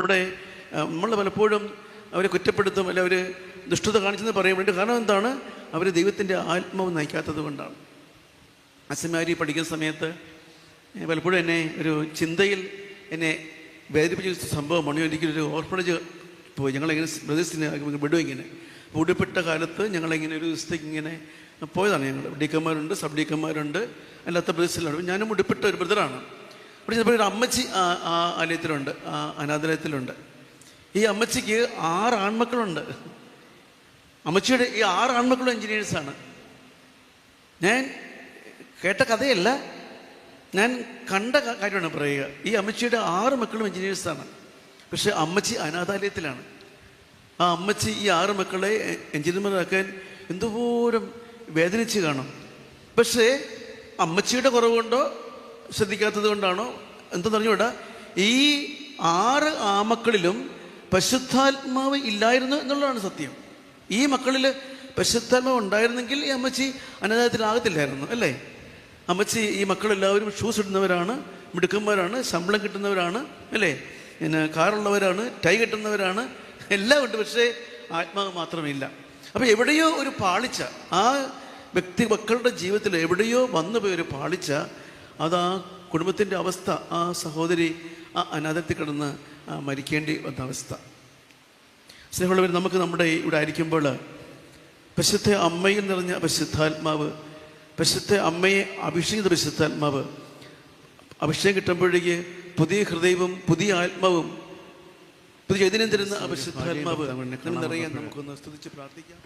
നമ്മുടെ നമ്മൾ പലപ്പോഴും അവരെ കുറ്റപ്പെടുത്തും, അല്ല അവർ ദുഷ്ടത കാണിച്ചെന്ന് പറയാൻ വേണ്ടി. കാരണം എന്താണ്? അവർ ദൈവത്തിൻ്റെ ആത്മാവ് നയിക്കാത്തത് കൊണ്ടാണ്. അസമാരി പഠിക്കുന്ന സമയത്ത് പലപ്പോഴും എന്നെ ഒരു ചിന്തയിൽ എന്നെ വേദനിപ്പിച്ച സംഭവമാണ്. ഒരിക്കലൊരു ഓർഫണേജ് പോയി. ഞങ്ങളിങ്ങനെ ബ്രദേഴ്സിനെ വിടും. ഇങ്ങനെ ഉടുപ്പിട്ട കാലത്ത് ഞങ്ങളിങ്ങനെ ഒരു ദിവസത്തേക്ക് ഇങ്ങനെ പോയതാണ്. ഞങ്ങൾ ഡീക്കന്മാരുണ്ട്, സബ് ഡീക്കന്മാരുണ്ട്, അല്ലാത്ത ബ്രദേഴ്സിലാണ്. ഞാനും ഉടുപ്പിട്ട ഒരു ബ്രദറാണ്. അവിടെ ചിലപ്പോൾ ഒരു അമ്മച്ചി ആ ആലയത്തിലുണ്ട്, ആ അനാഥാലയത്തിലുണ്ട്. ഈ അമ്മച്ചിക്ക് 6 ആൺമക്കളുണ്ട്. അമ്മച്ചിയുടെ ഈ 6 ആൺമക്കളും എൻജിനീയേഴ്സാണ്. ഞാൻ കേട്ട കഥയല്ല, ഞാൻ കണ്ട കാര്യമാണ് പറയുക. ഈ അമ്മച്ചിയുടെ 6 മക്കളും എൻജിനീയേഴ്സാണ്. പക്ഷെ അമ്മച്ചി അനാഥാലയത്തിലാണ്. ആ അമ്മച്ചി ഈ 6 മക്കളെ എൻജിനീയർമാരാക്കാൻ എന്തോരം വേദനിച്ച് കാണും. പക്ഷേ അമ്മച്ചിയുടെ കുറവുകൊണ്ടോ ശ്രദ്ധിക്കാത്തത് കൊണ്ടാണോ എന്തെന്ന് അറിഞ്ഞുകൂടാ, ഈ 6 ആമക്കളിലും പരിശുദ്ധാത്മാവ് ഇല്ലായിരുന്നു എന്നുള്ളതാണ് സത്യം. ഈ മക്കളിൽ പരിശുദ്ധാത്മാവ് ഉണ്ടായിരുന്നെങ്കിൽ ഈ അമ്മച്ചി അനാഥാലയത്തിലാകത്തില്ലായിരുന്നു, അല്ലേ? അമ്മച്ചി ഈ മക്കളെല്ലാവരും ഷൂസ് ഇടുന്നവരാണ്, മിടുക്കന്മാരാണ്, ശമ്പളം കിട്ടുന്നവരാണ്, അല്ലേ? പിന്നെ കാറുള്ളവരാണ്, ടൈ കെട്ടുന്നവരാണ്, എല്ലാം ഉണ്ട്. പക്ഷേ ആത്മാവ് മാത്രമില്ല. അപ്പോൾ എവിടെയോ ഒരു പാളിച്ച, ആ മക്കളുടെ ജീവിതത്തിൽ എവിടെയോ വന്നു പോയൊരു പാളിച്ച, അതാ കുടുംബത്തിൻ്റെ അവസ്ഥ. ആ സഹോദരി ആ അനാഥത്തിൽ കിടന്ന് മരിക്കേണ്ടി വന്ന അവസ്ഥ. സ്നേഹമുള്ളവർ, നമുക്ക് നമ്മുടെ ഇവിടെ ആയിരിക്കുമ്പോൾ പരിശുദ്ധ അമ്മയിൽ നിറഞ്ഞ പരിശുദ്ധാത്മാവ്, പരിശുദ്ധ അമ്മയെ അഭിഷേകിത പരിശുദ്ധാത്മാവ്, അഭിഷേകം കിട്ടുമ്പോഴേക്ക് പുതിയ ഹൃദയവും പുതിയ ആത്മാവും പുതിയ ചൈതന്യം തരുന്ന പരിശുദ്ധാത്മാവ് നിറയാൻ നമുക്കൊന്ന് സ്തുതിച്ച് പ്രാർത്ഥിക്കാം.